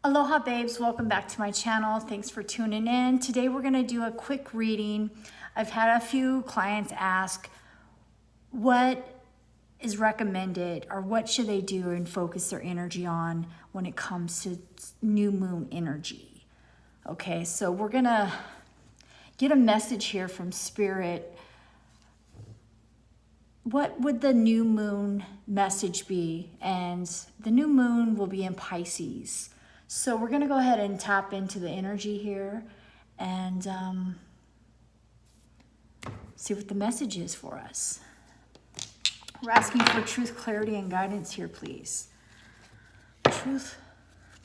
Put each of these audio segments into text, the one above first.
Aloha babes, welcome back to my channel. Thanks for tuning in. Today we're gonna do a quick reading. I've had a few clients ask what is recommended or what should they do and focus their energy on when it comes to new moon energy. Okay, so we're gonna get a message here from Spirit. What would the new moon message be? And the new moon will be in Pisces. So we're gonna go ahead and tap into the energy here and see what the message is for us. We're asking for truth, clarity, and guidance here, please. Truth,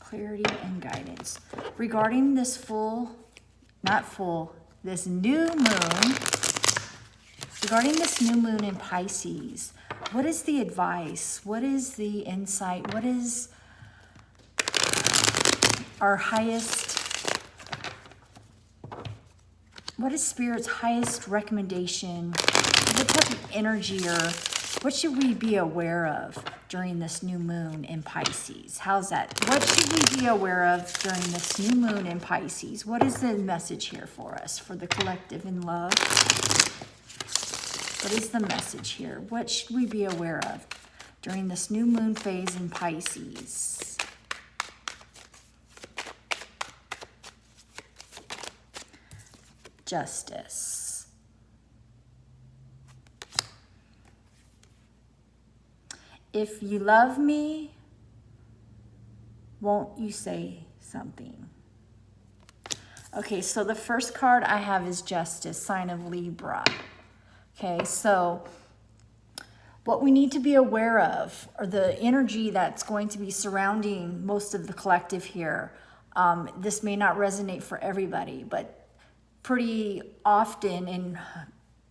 clarity, and guidance. Regarding this this new moon, regarding this new moon in Pisces, what is the advice? What is the insight? What is what is Spirit's highest recommendation? What type of energy or what should we be aware of during this new moon in Pisces? How's that? What should we be aware of during this new moon in Pisces? What is the message here for us, for the collective in love? What is the message here? What should we be aware of during this new moon phase in Pisces? Justice. If you love me, won't you say something? Okay, so the first card I have is Justice, sign of Libra. Okay, so what we need to be aware of, or the energy that's going to be surrounding most of the collective here. This may not resonate for everybody, but pretty often in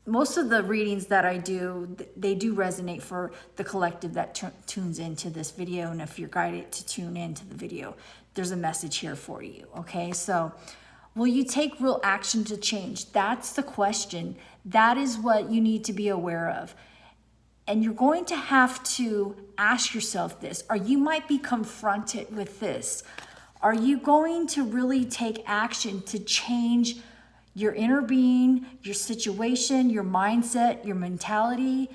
most of the readings that I do, they do resonate for the collective that tunes into this video. And if you're guided to tune into the video, there's a message here for you. Okay, so will you take real action to change? That's the question. That is what you need to be aware of. And you're going to have to ask yourself this, or you might be confronted with this. Are you going to really take action to change your inner being, your situation, your mindset, your mentality,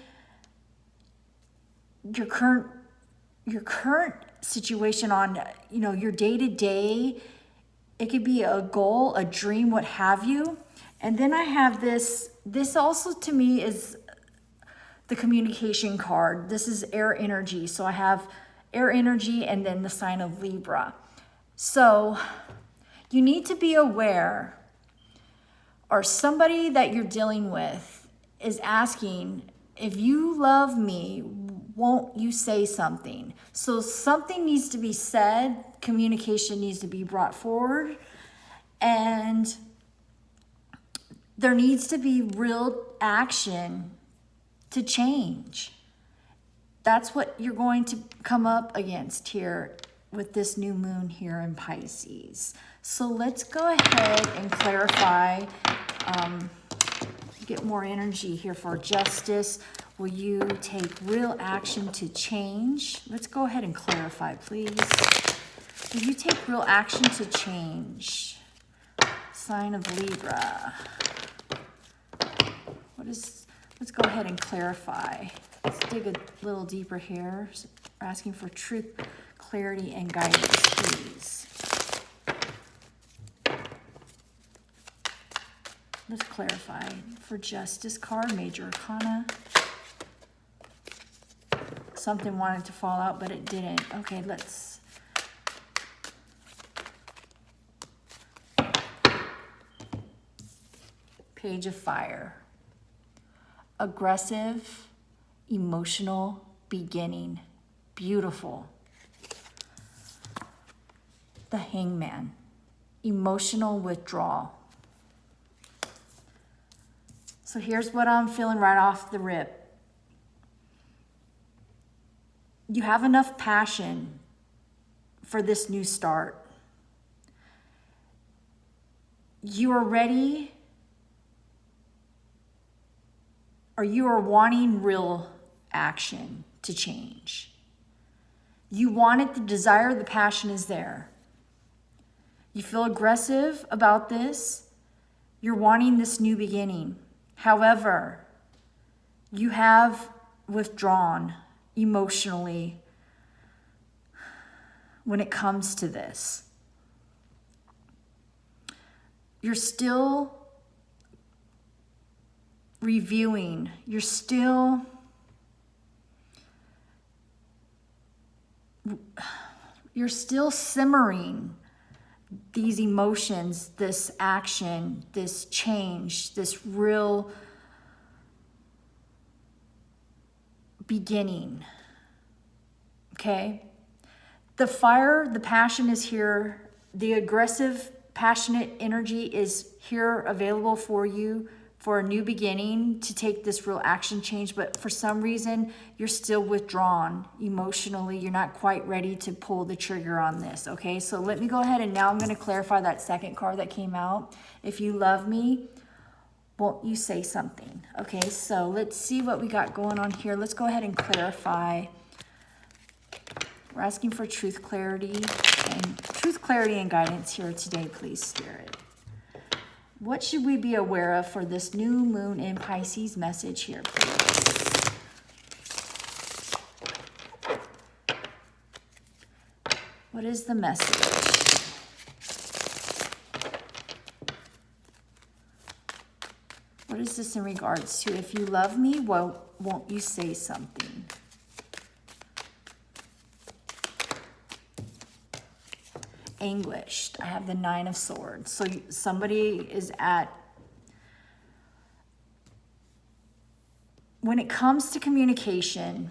your current situation on, your day-to-day? It could be a goal, a dream, what have you. And then I have this also to me is the communication card. This is air energy. So I have air energy and then the sign of Libra. So you need to be aware, or somebody that you're dealing with is asking, if you love me, won't you say something? So something needs to be said, communication needs to be brought forward, and there needs to be real action to change. That's what you're going to come up against here with this new moon here in Pisces. So let's go ahead and clarify, get more energy here for Justice. Will you take real action to change? Let's go ahead and clarify, please. Will you take real action to change? Sign of Libra. Let's go ahead and clarify. Let's dig a little deeper here. We're asking for truth, clarity, and guidance, please. Let's clarify for Justice card, Major Arcana. Something wanted to fall out, but it didn't. Okay, let's. Page of Fire. Aggressive, emotional beginning. Beautiful. The Hangman. Emotional withdrawal. So here's what I'm feeling right off the rip. You have enough passion for this new start. You are ready, or you are wanting real action to change. You want it, the desire, the passion is there. You feel aggressive about this. You're wanting this new beginning. However, you have withdrawn emotionally when it comes to this. You're still reviewing. You're still simmering these emotions, this action, this change, this real beginning. Okay? The fire, the passion is here. The aggressive, passionate energy is here, available for you for a new beginning, to take this real action change. But for some reason, you're still withdrawn emotionally. You're not quite ready to pull the trigger on this. Okay, so let me go ahead and now I'm going to clarify that second card that came out. If you love me, won't you say something? Okay, so let's see what we got going on here. Let's go ahead and clarify. We're asking for truth, clarity, and guidance here today, please, Spirit. What should we be aware of for this new moon in Pisces message here, please? What is the message? What is this in regards to? If you love me, well, won't you say something? Anguished. I have the 9 of Swords. So somebody is when it comes to communication,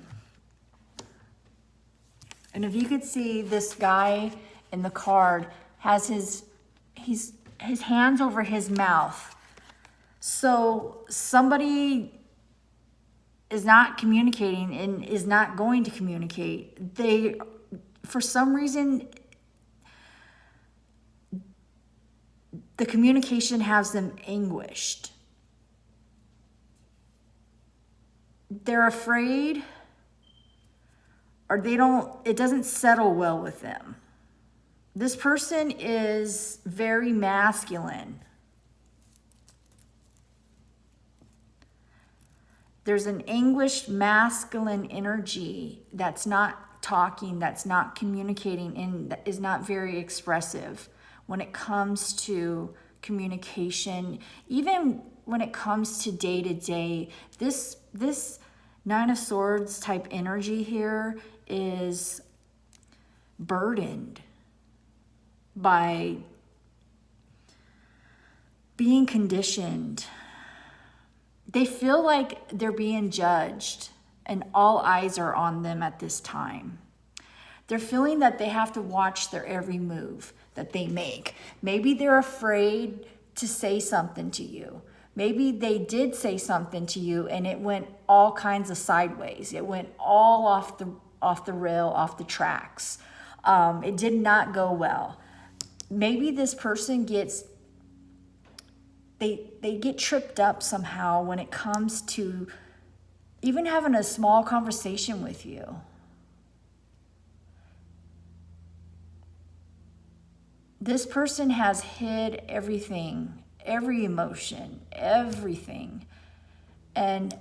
and if you could see this guy in the card has his hands over his mouth. So somebody is not communicating and is not going to communicate. They, for some reason, the communication has them anguished. They're afraid, or it doesn't settle well with them. This person is very masculine. There's an anguished masculine energy that's not talking, that's not communicating, and that is not very expressive when it comes to communication. Even when it comes to day to day, this 9 of Swords type energy here is burdened by being conditioned. They feel like they're being judged and all eyes are on them at this time. They're feeling that they have to watch their every move that they make. Maybe they're afraid to say something to you. Maybe they did say something to you and it went all kinds of sideways. It went all off the rail, off the tracks. It did not go well. Maybe this person they get tripped up somehow when it comes to even having a small conversation with you. This person has hid everything, every emotion, everything. And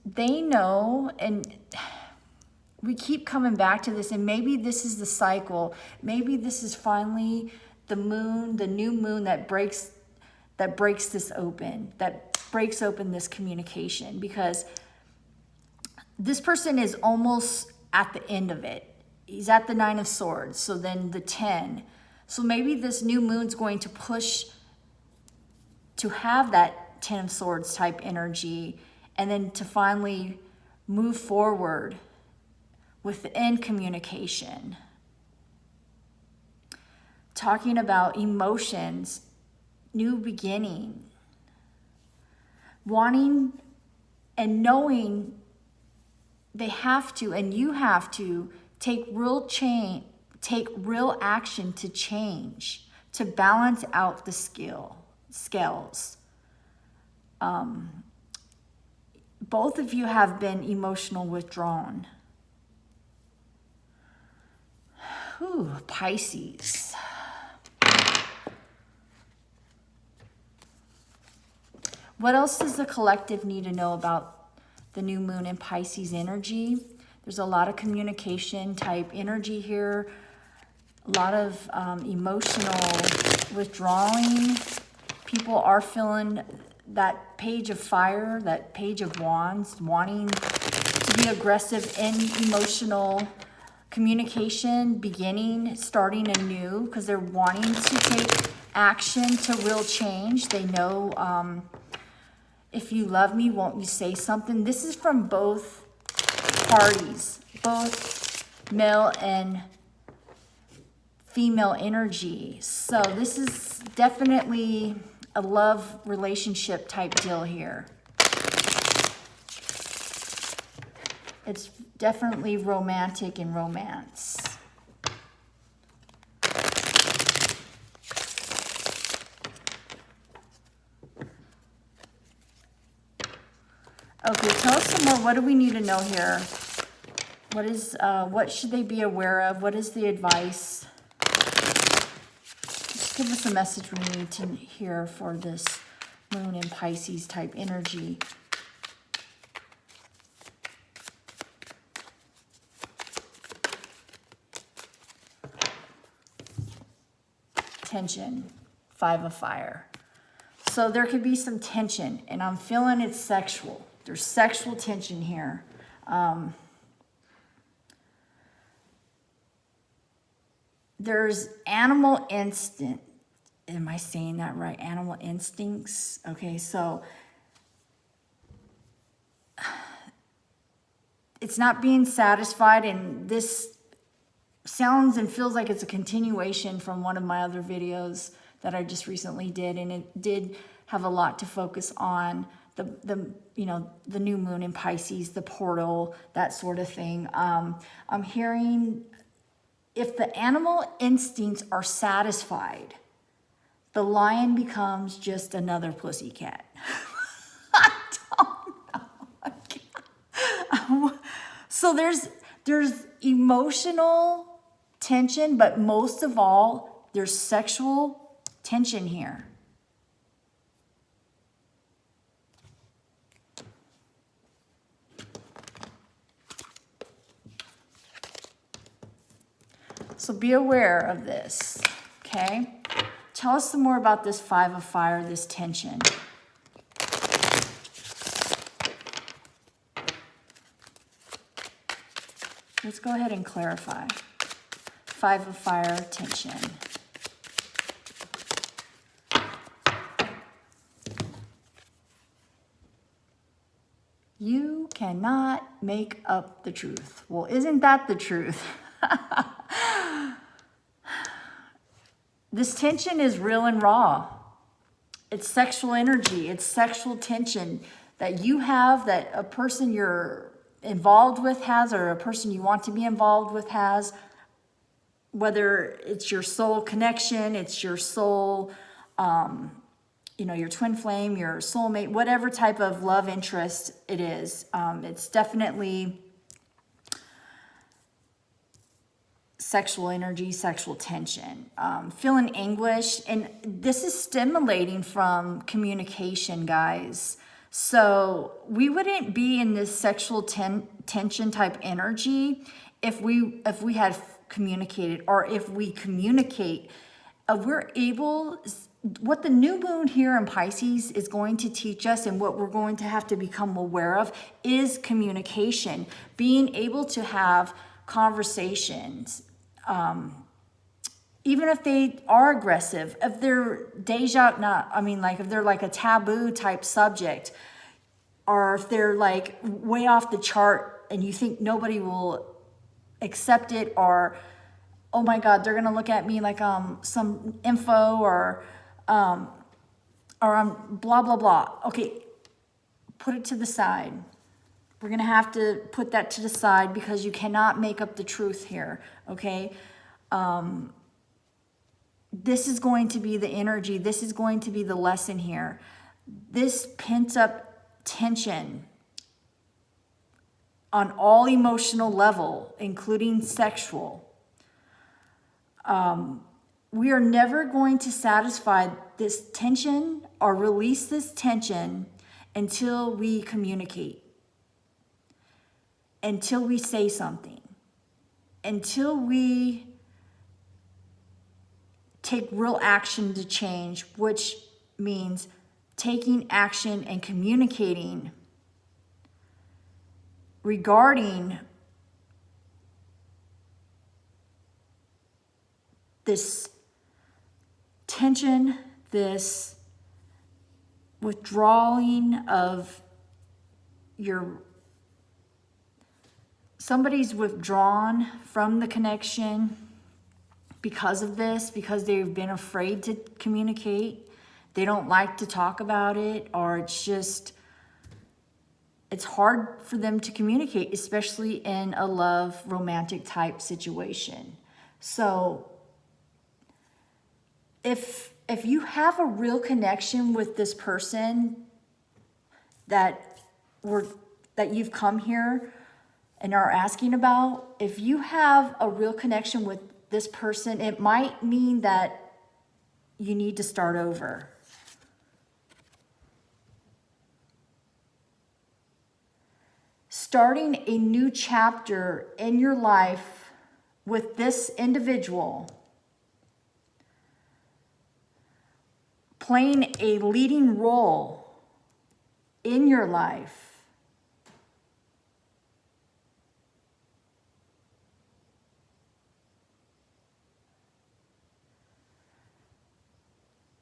they know, and we keep coming back to this, and maybe this is the cycle. Maybe this is finally the moon, the new moon that breaks this open, that breaks open this communication, because this person is almost at the end of it. He's at the 9 of Swords, so then the 10. So maybe this new moon's going to push to have that 10 of Swords type energy, and then to finally move forward within communication. Talking about emotions, new beginning, wanting and knowing they have to, and you have to, take real action to change, to balance out the scales. Both of you have been emotional withdrawn. Ooh, Pisces. What else does the collective need to know about the new moon in Pisces energy? There's a lot of communication type energy here. A lot of emotional withdrawing. People are feeling that page of fire, that page of wands, wanting to be aggressive in emotional communication, beginning, starting anew, because they're wanting to take action to real change. They know, if you love me, won't you say something? This is from both parties, both male and female energy. So this is definitely a love relationship type deal here. It's definitely romantic and romance. Okay, tell us some more. What do we need to know here? What should they be aware of? What is the advice? Just give us a message we need to hear for this moon in Pisces type energy. Tension, 5 of fire. So there could be some tension, and I'm feeling it's sexual. There's sexual tension here. There's animal instinct. Am I saying that right? Animal instincts. Okay, so it's not being satisfied, and this sounds and feels like it's a continuation from one of my other videos that I just recently did, and it did have a lot to focus on the new moon in Pisces, the portal, that sort of thing. I'm hearing if the animal instincts are satisfied, the lion becomes just another pussycat. I don't know. So there's emotional tension, but most of all, there's sexual tension here. So be aware of this, okay? Tell us some more about this 5 of fire, this tension. Let's go ahead and clarify. 5 of fire, tension. You cannot make up the truth. Well, isn't that the truth? This tension is real and raw. It's sexual energy. It's sexual tension that you have, that a person you're involved with has, or a person you want to be involved with has. Whether it's your soul connection, it's your soul, your twin flame, your soulmate, whatever type of love interest it is. It's definitely sexual energy, sexual tension, feeling anguish. And this is stimulating from communication, guys. So we wouldn't be in this sexual tension type energy if we had communicated, or if we communicate. We're able, what the new moon here in Pisces is going to teach us, and what we're going to have to become aware of, is communication. Being able to have conversations, even if they are aggressive, if they're if they're like a taboo type subject, or if they're like way off the chart and you think nobody will accept it, or oh my God, they're gonna look at me like some info, or I'm blah blah blah. Okay, put it to the side. We're gonna have to put that to the side, because you cannot make up the truth here. Okay, this is going to be the energy. This is going to be the lesson here. This pent up tension on all emotional level, including sexual. We are never going to satisfy this tension or release this tension until we communicate, until we say something, until we take real action to change, which means taking action and communicating regarding this tension, this withdrawing of somebody's withdrawn from the connection because of this, because they've been afraid to communicate. They don't like to talk about it, or it's hard for them to communicate, especially in a love romantic type situation. So if you have a real connection with this person that you've come here and are asking about, if you have a real connection with this person, it might mean that you need to start over. Starting a new chapter in your life with this individual, playing a leading role in your life.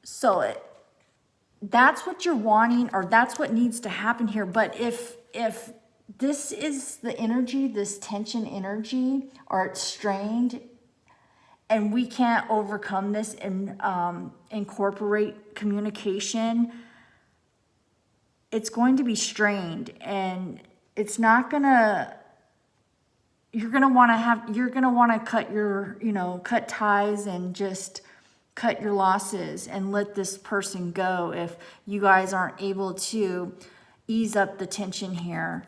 So that's what you're wanting, or that's what needs to happen here. But if this is the energy, this tension energy, or it's strained, and we can't overcome this and incorporate communication, it's going to be strained, and it's not gonna. You're gonna want to cut ties and just cut your losses and let this person go if you guys aren't able to ease up the tension here.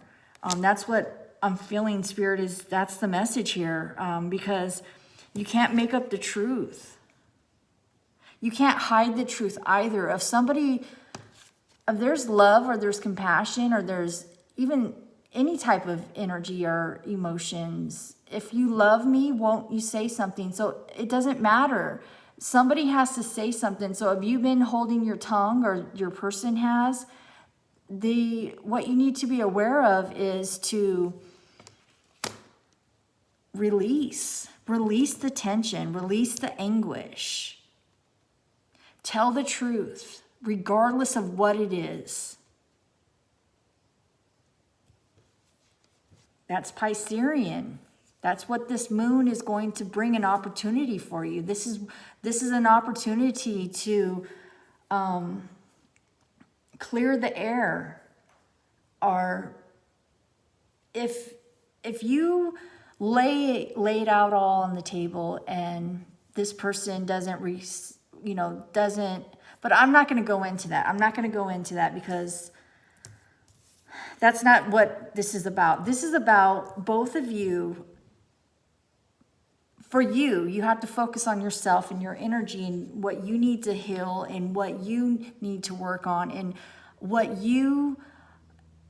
That's what I'm feeling, Spirit, that's the message here, because you can't make up the truth. You can't hide the truth either. If there's love, or there's compassion, or there's even any type of energy or emotions, if you love me, won't you say something? So it doesn't matter. Somebody has to say something. So if you've been holding your tongue, or your person has, what you need to be aware of is to release the tension, release the anguish. Tell the truth, regardless of what it is. That's Piscean. That's what this moon is going to bring, an opportunity for you. This is an opportunity to clear the air. Or if you lay it out all on the table, and this person doesn't, but I'm not going to go into that. I'm not going to go into that, because that's not what this is about. This is about both of you. For you have to focus on yourself and your energy, and what you need to heal, and what you need to work on, and what you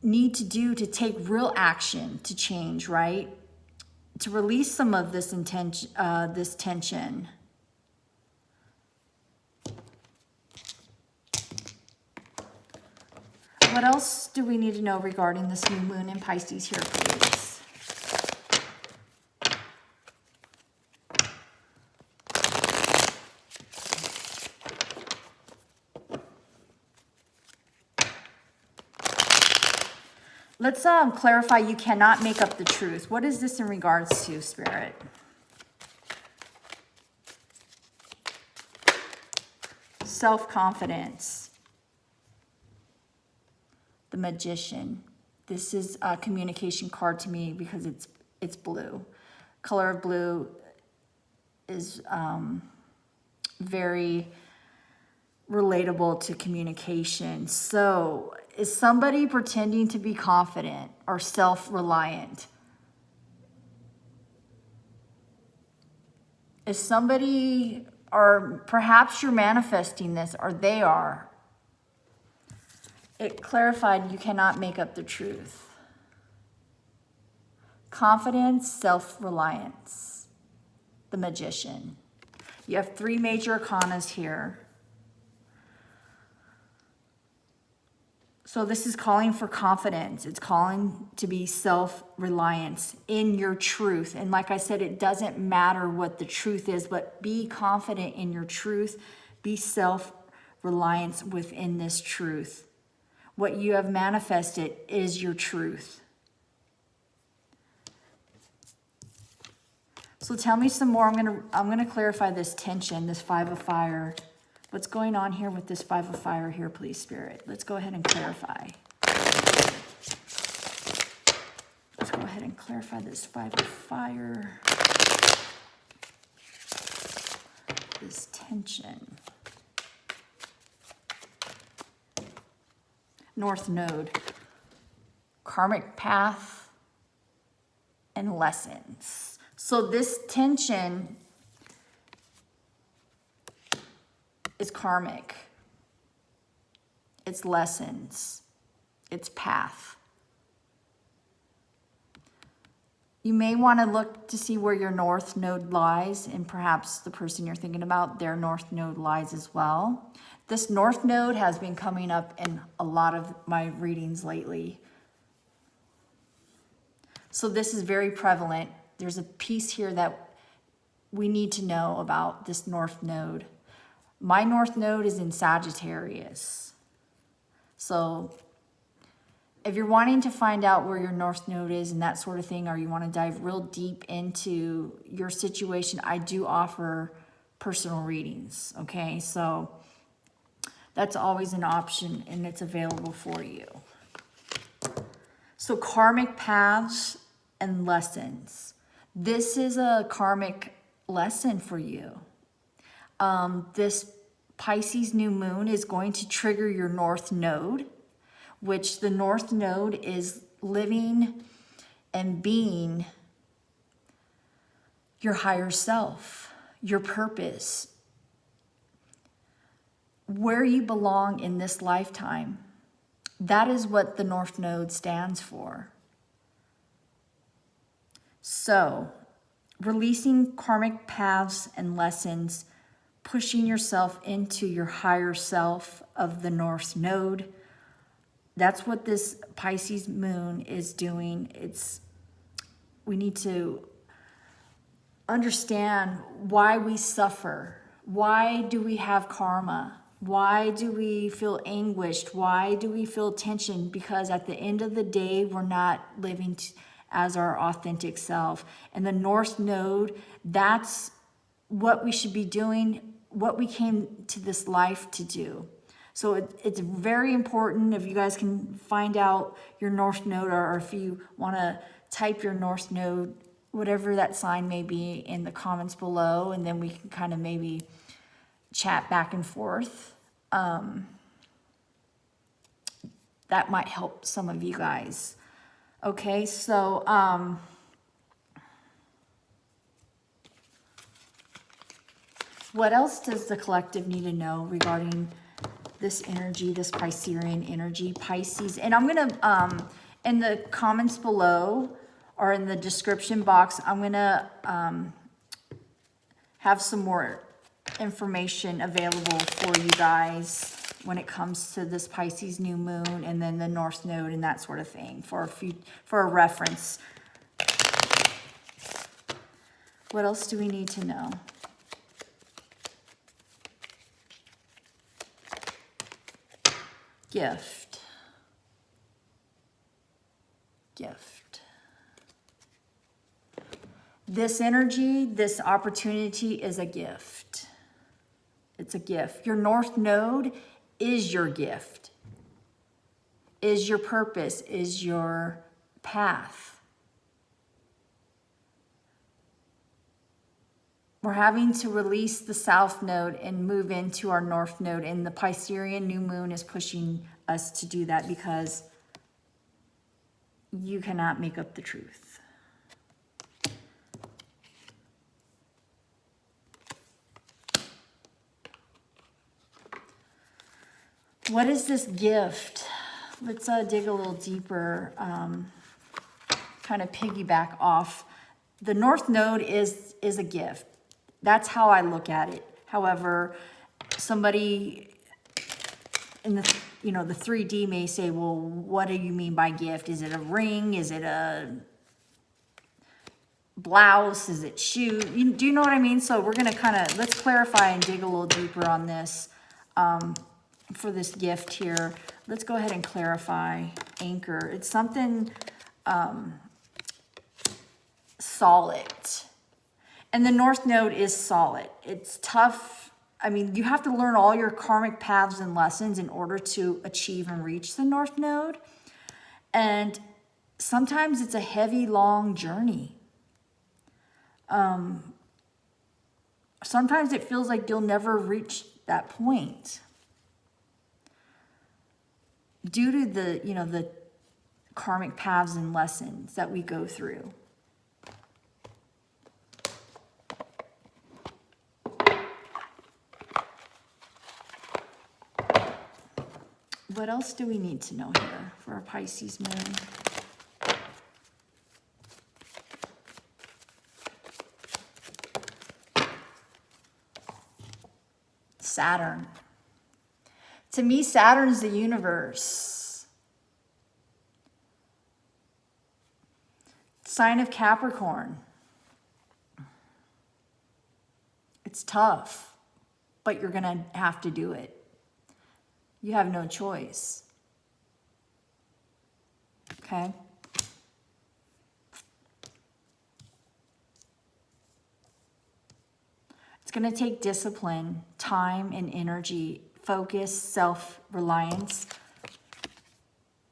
need to do to take real action to change, right? To release some of this tension. What else do we need to know regarding this new moon in Pisces here, please? Let's clarify, you cannot make up the truth. What is this in regards to, Spirit? Self-confidence. The Magician. This is a communication card to me because it's blue. Color of blue is very relatable to communication. So, is somebody pretending to be confident or self-reliant? Is somebody, or perhaps you're manifesting this, or they are. it clarified you cannot make up the truth. Confidence, self-reliance, the Magician. You have 3 major arcanas here. So this is calling for confidence. It's calling to be self-reliance in your truth. And like I said, it doesn't matter what the truth is, but be confident in your truth. Be self-reliance within this truth. What you have manifested is your truth. So tell me some more. I'm gonna clarify this tension, this 5 of fire. What's going on here with this 5 of fire here, please, Spirit? Let's go ahead and clarify. Let's go ahead and clarify this 5 of fire. This tension. North Node. Karmic path and lessons. So this tension is karmic. It's lessons. It's path. You may want to look to see where your North Node lies, and perhaps the person you're thinking about, their North Node lies as well. This North Node has been coming up in a lot of my readings lately. So this is very prevalent. There's a piece here that we need to know about this North Node. My North Node is in Sagittarius. So if you're wanting to find out where your North Node is and that sort of thing, or you want to dive real deep into your situation, I do offer personal readings, okay? So that's always an option and it's available for you. So karmic paths and lessons. This is a karmic lesson for you. This Pisces new moon is going to trigger your North Node, which the North Node is living and being your higher self, your purpose, where you belong in this lifetime. That is what the North Node stands for. So, releasing karmic paths and lessons, pushing yourself into your higher self of the North Node. That's what this Pisces moon is doing. We need to understand why we suffer. Why do we have karma? Why do we feel anguished? Why do we feel tension? Because at the end of the day, we're not living as our authentic self. And the North Node, that's what we should be doing, what we came to this life to do. So it's very important if you guys can find out your North Node, or if you want to type your North Node, whatever that sign may be, in the comments below, and then we can kind of maybe chat back and forth. That might help some of you guys. Okay, so what else does the collective need to know regarding this energy, this Piscean energy, Pisces? And I'm going to, in the comments below or in the description box, I'm going to have some more information available for you guys when it comes to this Pisces new moon and then the North Node and that sort of thing for a reference. What else do we need to know? Gift. This energy, this opportunity is a gift. It's a gift. Your North Node is your gift, is your purpose, is your path. We're having to release the South Node and move into our North Node, and the Piscean new moon is pushing us to do that because you cannot make up the truth. What is this gift Let's dig a little deeper, kind of piggyback off. The North Node is a gift. That's how I look at it. However, somebody in the, the 3D may say, well, what do you mean by gift? Is it a ring? Is it a blouse? Is it shoes? Do you know what I mean? So we're going to let's clarify and dig a little deeper on this. For this gift here, let's go ahead and clarify anchor. It's something solid. And the North Node is solid. It's tough. I mean, you have to learn all your karmic paths and lessons in order to achieve and reach the North Node. And sometimes it's a heavy, long journey. Sometimes it feels like you'll never reach that point, due to the, the karmic paths and lessons that we go through. What else do we need to know here for our Pisces moon? Saturn. To me, Saturn's the universe. Sign of Capricorn. It's tough, but you're going to have to do it. You have no choice. Okay? It's going to take discipline, time, and energy, focus, self-reliance,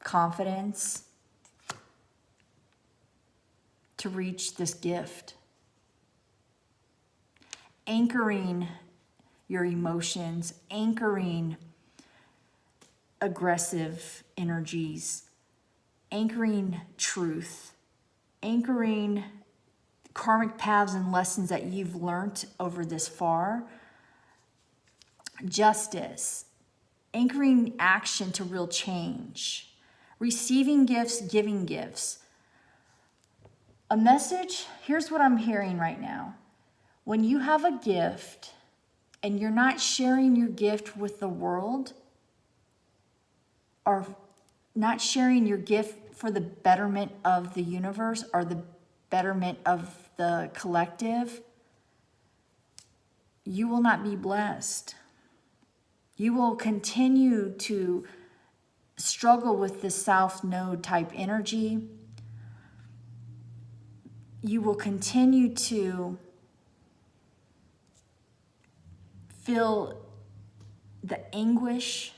confidence to reach this gift. Anchoring your emotions, anchoring aggressive energies, anchoring truth, anchoring karmic paths and lessons that you've learned over this far, justice, anchoring action to real change, receiving gifts, giving gifts. A message, here's what I'm hearing right now. When you have a gift and you're not sharing your gift with the world, or not sharing your gift for the betterment of the universe or the betterment of the collective, you will not be blessed. You will continue to struggle with the South Node type energy. You will continue to feel the anguish,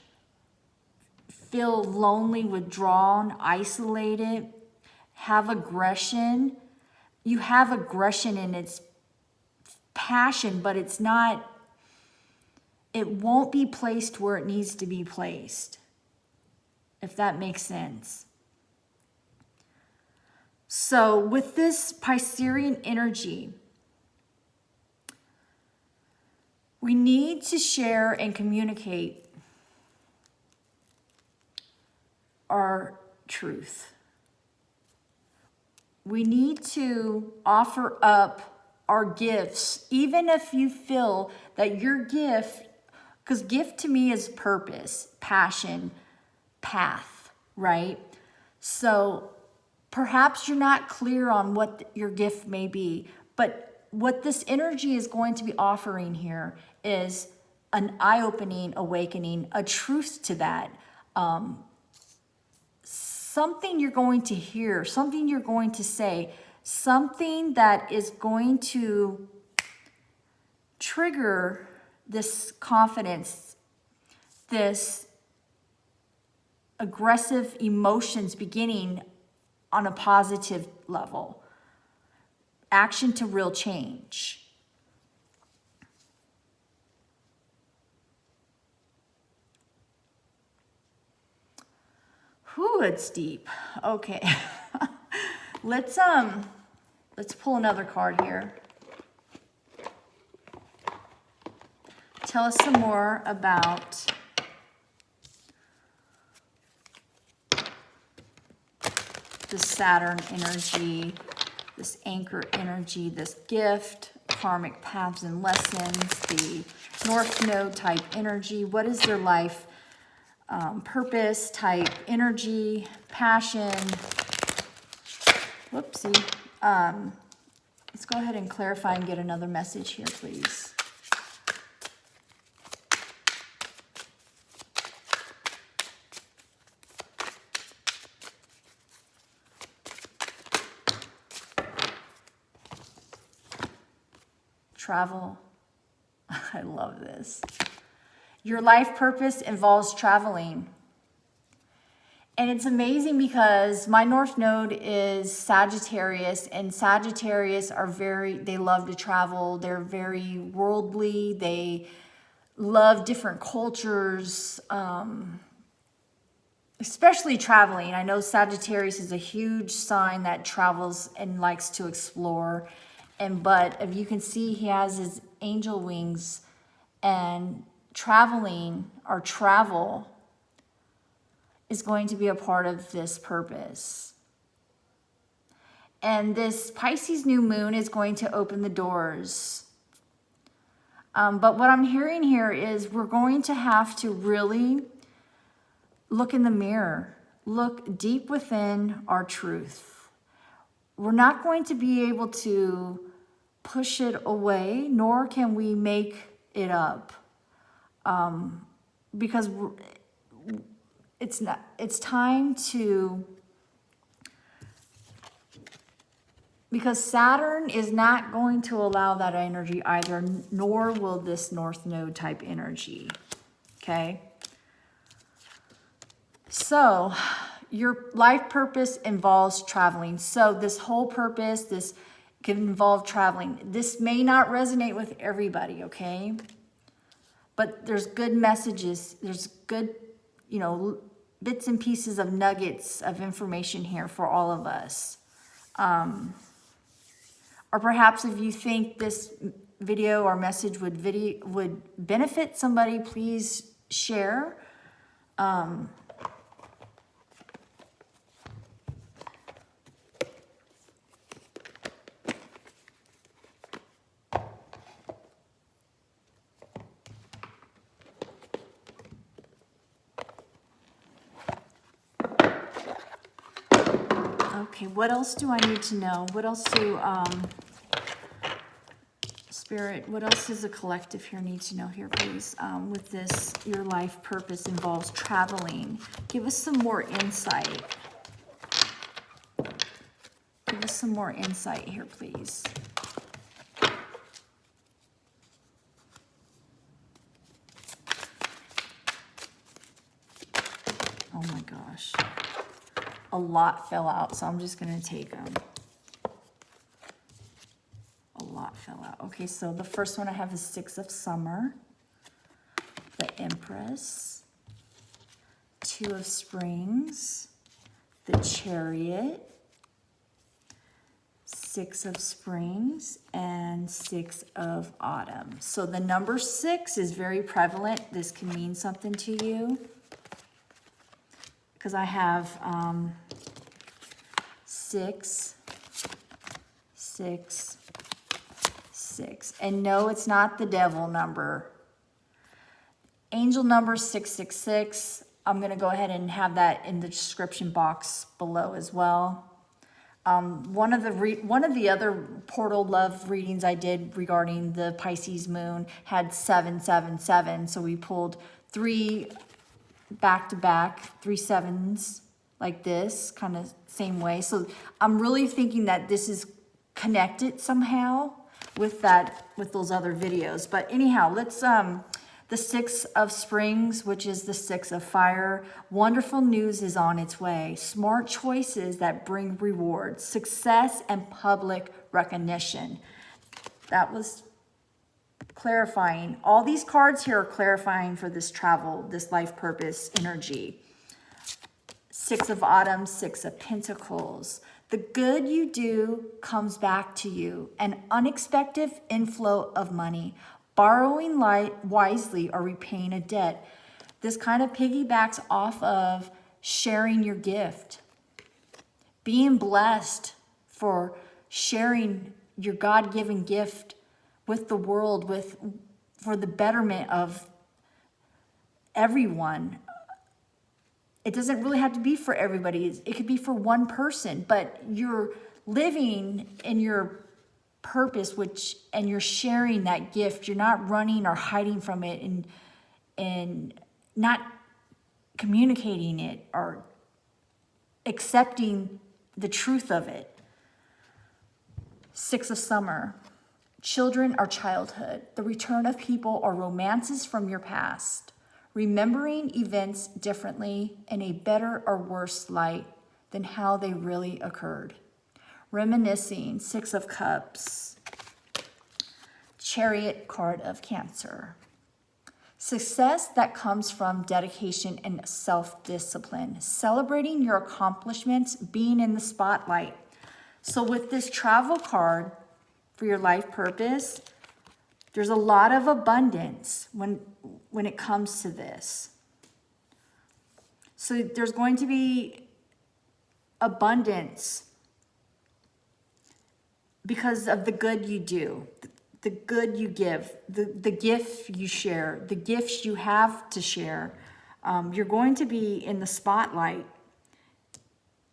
feel lonely, withdrawn, isolated, have aggression. You have aggression in its passion, but it's not, it won't be placed where it needs to be placed, if that makes sense. So with this Piscean energy, we need to share and communicate our truth. We need to offer up our gifts, even if you feel that your gift, because gift to me is purpose, passion, path, right? So perhaps you're not clear on what your gift may be, but what this energy is going to be offering here is an eye-opening awakening, a truth to that. Something you're going to hear, something you're going to say, something that is going to trigger this confidence, this aggressive emotions beginning on a positive level. Action to real change. Whew, it's deep. Okay. Let's pull another card here. Tell us some more about this Saturn energy, this anchor energy, this gift, karmic paths and lessons, the North Node type energy. What is their life purpose type energy, passion? Whoopsie. Let's go ahead and clarify and get another message here, please. Travel. I love this. Your life purpose involves traveling. And it's amazing because my North Node is Sagittarius, and Sagittarius are they love to travel. They're very worldly. They love different cultures, especially traveling. I know Sagittarius is a huge sign that travels and likes to explore. But if you can see, he has his angel wings, and traveling or travel is going to be a part of this purpose. And this Pisces new moon is going to open the doors. But what I'm hearing here is we're going to have to really look in the mirror, look deep within our truth. We're not going to be able to push it away, nor can we make it up, because it's time to, because Saturn is not going to allow that energy either, nor will this North Node type energy. Okay, so your life purpose involves traveling. So this whole purpose, this can involve traveling. This may not resonate with everybody, okay? But there's good messages. There's good, bits and pieces of nuggets of information here for all of us. Or perhaps if you think this video or message would benefit somebody, please share. Okay, what else do I need to know? What else do, Spirit, what else does the collective here need to know here, please? With this, your life purpose involves traveling. Give us some more insight. Give us some more insight here, please. Oh my gosh. A lot fell out, so I'm just going to take them. A lot fell out. Okay, so the first one I have is Six of Summer, the Empress, Two of Springs, the Chariot, Six of Springs, and Six of Autumn. So the number 6 is very prevalent. This can mean something to you. Because I have 6, 6, 6. And no, it's not the devil number. Angel number 666. I'm going to go ahead and have that in the description box below as well. One of the other portal love readings I did regarding the Pisces moon had 777. So we pulled 3 back to back, 3 7s like this, kind of same way. So I'm really thinking that this is connected somehow with those other videos. But anyhow, let's the 6 of Springs, which is the 6 of Fire. Wonderful news is on its way. Smart choices that bring rewards, success, and public recognition. That was clarifying. All these cards here are clarifying for this travel, this life purpose energy. 6 of Autumn, 6 of Pentacles. The good you do comes back to you. An unexpected inflow of money. Borrowing wisely or repaying a debt. This kind of piggybacks off of sharing your gift. being blessed for sharing your God-given gift with the world, for the betterment of everyone. It doesn't really have to be for everybody. It could be for one person, but you're living in your purpose, and you're sharing that gift. You're not running or hiding from it and not communicating it or accepting the truth of it. Six of Summer. Children are childhood. The return of people or romances from your past. Remembering events differently in a better or worse light than how they really occurred. Reminiscing. Six of Cups. Chariot card of Cancer. Success that comes from dedication and self-discipline. Celebrating your accomplishments, being in the spotlight. So with this travel card for your life purpose, there's a lot of abundance when it comes to this. So there's going to be abundance because of the good you do, the good you give, the gift you share, the gifts you have to share. You're going to be in the spotlight.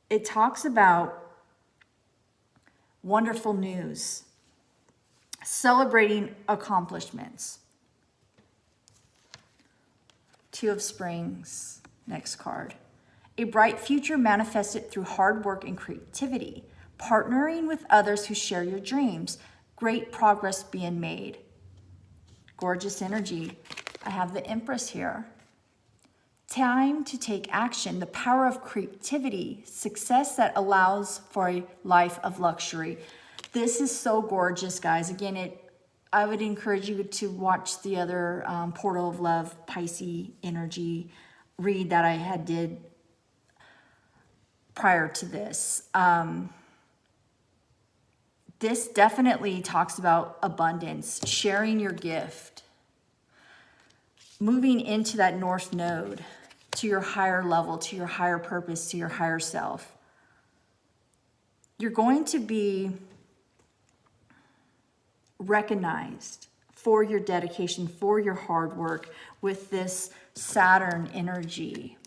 It talks about wonderful news, celebrating accomplishments. Two of Springs, next card. A bright future manifested through hard work and creativity. Partnering with others who share your dreams. Great progress being made. Gorgeous energy. I have the Empress here. Time to take action. The power of creativity. Success that allows for a life of luxury. This is so gorgeous, guys. Again, I would encourage you to watch the other Portal of Love Pisces energy read that I had did prior to this. This definitely talks about abundance, sharing your gift, moving into that North Node, to your higher level, to your higher purpose, to your higher self. You're going to be recognized for your dedication, for your hard work with this Saturn energy.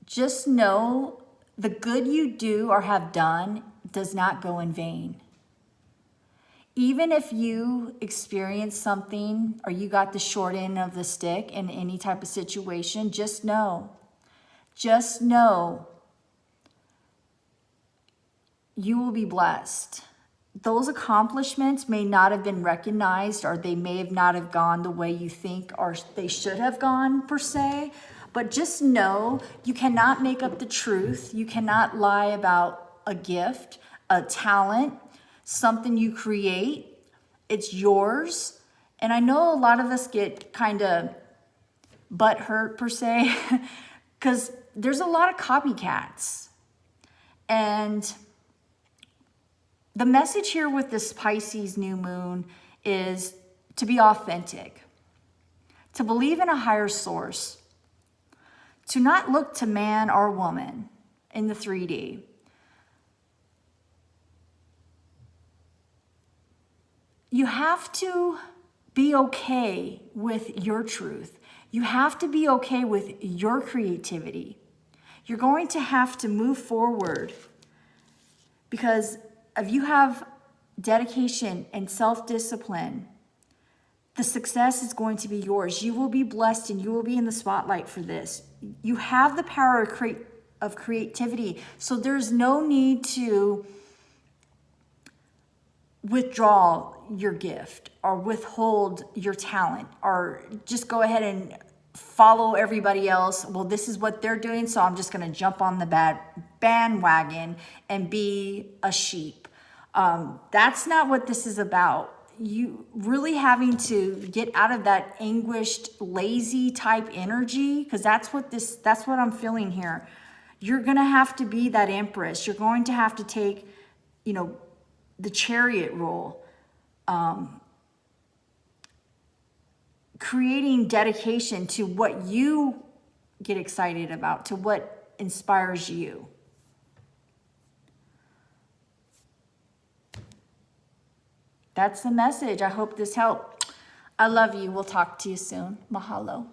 Just know the good you do or have done does not go in vain. Even if you experience something or you got the short end of the stick in any type of situation, just know you will be blessed. Those accomplishments may not have been recognized, or they may have not have gone the way you think or they should have gone per se, but just know you cannot make up the truth. You cannot lie about a gift, a talent, something you create. It's yours. And I know a lot of us get kind of butthurt per se because there's a lot of copycats. And the message here with this Pisces new moon is to be authentic, to believe in a higher source, to not look to man or woman in the 3D. You have to be okay with your truth. You have to be okay with your creativity. You're going to have to move forward because if you have dedication and self-discipline, the success is going to be yours. You will be blessed and you will be in the spotlight for this. You have the power of creativity, so there's no need to withdraw your gift or withhold your talent or just go ahead and follow everybody else. Well, this is what they're doing, so I'm just going to jump on the bandwagon and be a sheep. That's not what this is about. You really having to get out of that anguished, lazy type energy, because that's what I'm feeling here. You're going to have to be that Empress. You're going to have to take, the chariot role. Creating dedication to what you get excited about, to what inspires you. That's the message. I hope this helped. I love you. We'll talk to you soon. Mahalo.